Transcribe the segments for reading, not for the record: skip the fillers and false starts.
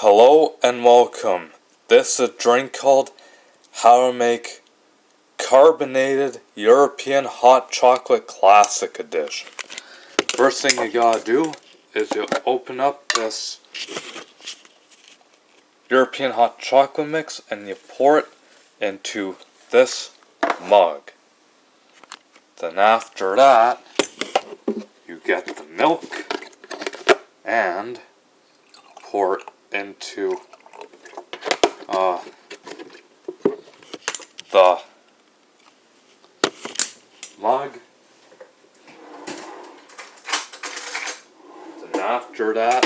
Hello and welcome. This is a drink called How to Make Carbonated European Hot Chocolate Classic Edition. First thing you gotta do is you open up this European hot chocolate mix and you pour it into this mug. Then after that, you get the milk and pour it into the mug. Then after that,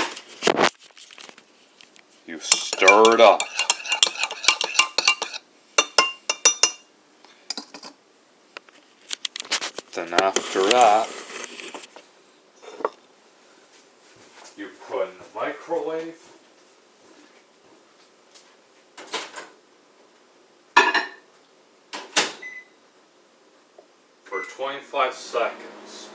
you stir it up. Then after that, you put in the microwave. For 25 seconds.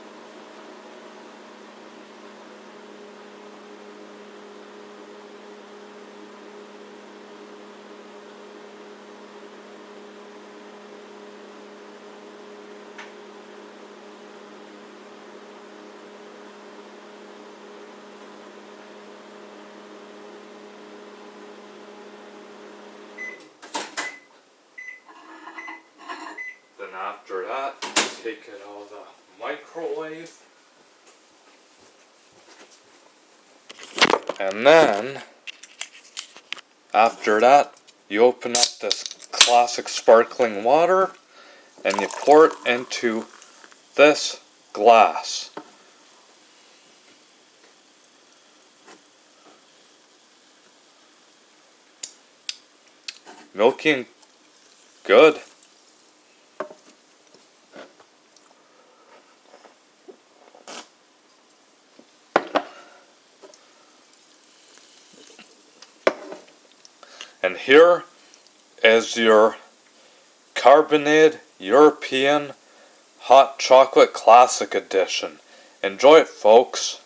Then after that, take it out of the microwave. And then, after that, you open up this classic sparkling water and you pour it into this glass. Milky and good. And here is your Carbonated European Hot Chocolate Classic Edition. Enjoy it, folks.